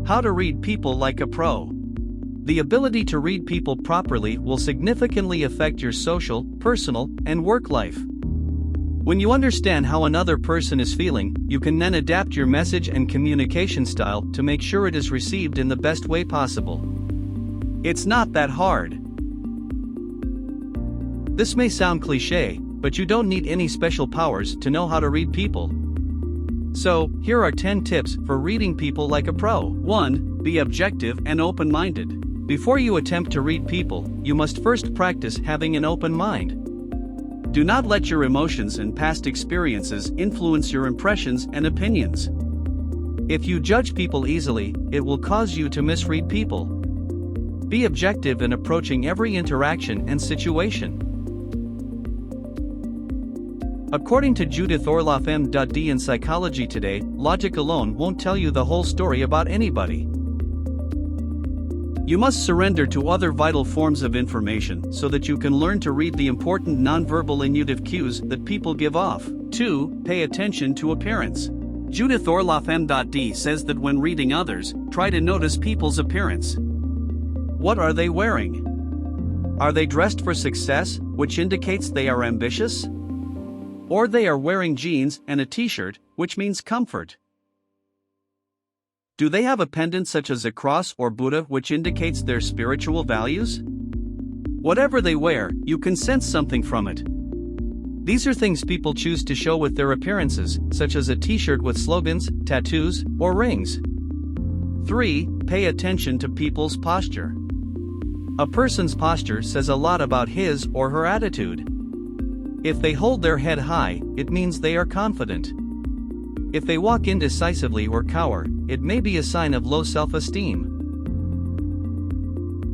How to read people like a pro. The ability to read people properly will significantly affect your social, personal, and work life. When you understand how another person is feeling, you can then adapt your message and communication style to make sure it is received in the best way possible. It's not that hard. This may sound cliché, but you don't need any special powers to know how to read people. So, here are 10 tips for reading people like a pro. 1. Be objective and open-minded. Before you attempt to read people, you must first practice having an open mind. Do not let your emotions and past experiences influence your impressions and opinions. If you judge people easily, it will cause you to misread people. Be objective in approaching every interaction and situation. According to Judith Orloff M.D. in Psychology Today, logic alone won't tell you the whole story about anybody. You must surrender to other vital forms of information so that you can learn to read the important nonverbal enutive cues that people give off. 2. Pay attention to appearance. Judith Orloff M.D. says that when reading others, try to notice people's appearance. What are they wearing? Are they dressed for success, which indicates they are ambitious? Or they are wearing jeans and a t-shirt, which means comfort. Do they have a pendant such as a cross or Buddha, which indicates their spiritual values? Whatever they wear, you can sense something from it. These are things people choose to show with their appearances, such as a t-shirt with slogans, tattoos, or rings. 3. Pay attention to people's posture. A person's posture says a lot about his or her attitude. If they hold their head high, it means they are confident. If they walk indecisively or cower, it may be a sign of low self-esteem.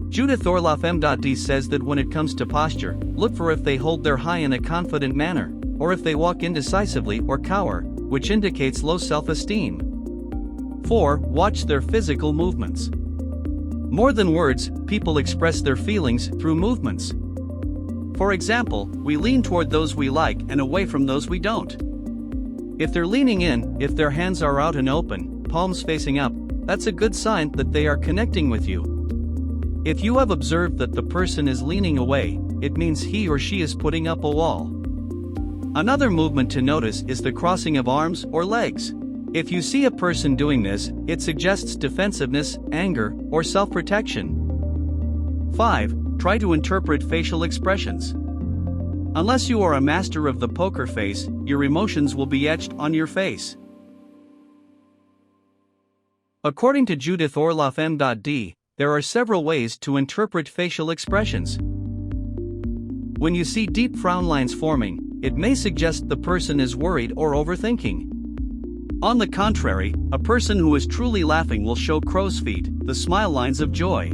Judith Orloff M.D. says that when it comes to posture, look for if they hold their high in a confident manner, or if they walk indecisively or cower, which indicates low self-esteem. 4. Watch their physical movements. More than words, people express their feelings through movements. For example, we lean toward those we like and away from those we don't. If they're leaning in, if their hands are out and open, palms facing up, that's a good sign that they are connecting with you. If you have observed that the person is leaning away, it means he or she is putting up a wall. Another movement to notice is the crossing of arms or legs. If you see a person doing this, it suggests defensiveness, anger, or self-protection. 5. Try to interpret facial expressions. Unless you are a master of the poker face, your emotions will be etched on your face. According to Judith Orloff M.D., there are several ways to interpret facial expressions. When you see deep frown lines forming, it may suggest the person is worried or overthinking. On the contrary, a person who is truly laughing will show crow's feet, the smile lines of joy.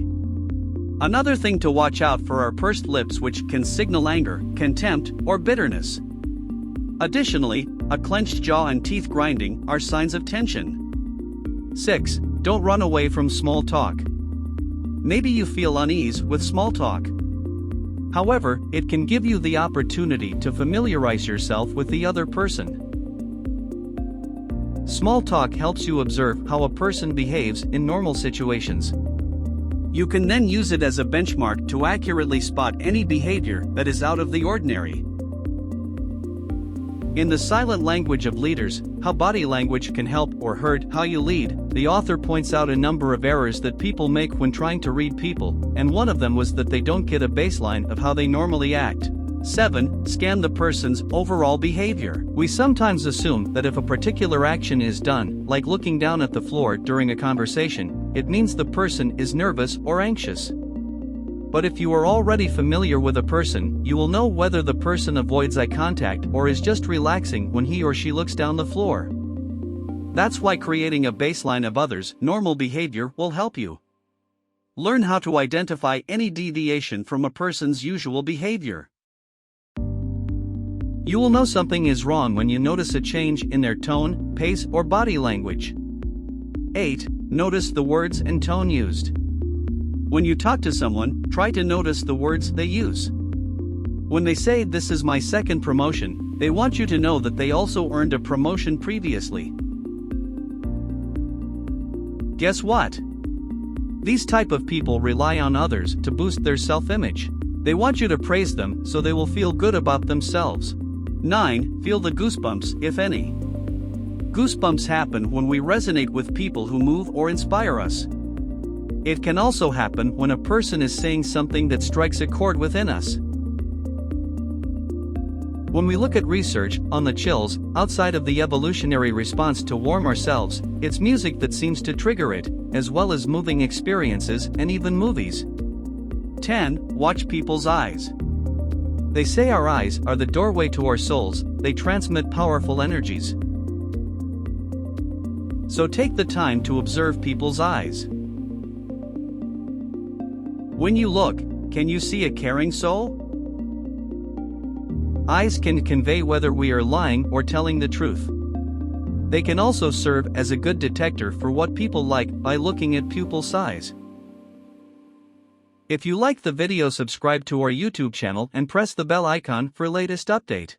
Another thing to watch out for are pursed lips, which can signal anger, contempt, or bitterness. Additionally, a clenched jaw and teeth grinding are signs of tension. 6. Don't run away from small talk. Maybe you feel unease with small talk. However, it can give you the opportunity to familiarize yourself with the other person. Small talk helps you observe how a person behaves in normal situations. You can then use it as a benchmark to accurately spot any behavior that is out of the ordinary. In The Silent Language of Leaders, How Body Language Can Help or Hurt How You Lead, the author points out a number of errors that people make when trying to read people, and one of them was that they don't get a baseline of how they normally act. 7. Scan the person's overall behavior. We sometimes assume that if a particular action is done, like looking down at the floor during a conversation, it means the person is nervous or anxious. But if you are already familiar with a person, you will know whether the person avoids eye contact or is just relaxing when he or she looks down the floor. That's why creating a baseline of others' normal behavior will help you. Learn how to identify any deviation from a person's usual behavior. You will know something is wrong when you notice a change in their tone, pace, or body language. 8. Notice the words and tone used. When you talk to someone, try to notice the words they use. When they say "this is my second promotion," they want you to know that they also earned a promotion previously. Guess what? These type of people rely on others to boost their self-image. They want you to praise them so they will feel good about themselves. 9. Feel the goosebumps, if any. Goosebumps happen when we resonate with people who move or inspire us. It can also happen when a person is saying something that strikes a chord within us. When we look at research on the chills, outside of the evolutionary response to warm ourselves, it's music that seems to trigger it, as well as moving experiences and even movies. 10. Watch people's eyes. They say our eyes are the doorway to our souls, they transmit powerful energies. So take the time to observe people's eyes. When you look, can you see a caring soul? Eyes can convey whether we are lying or telling the truth. They can also serve as a good detector for what people like by looking at pupil size. If you like the video, subscribe to our YouTube channel and press the bell icon for latest update.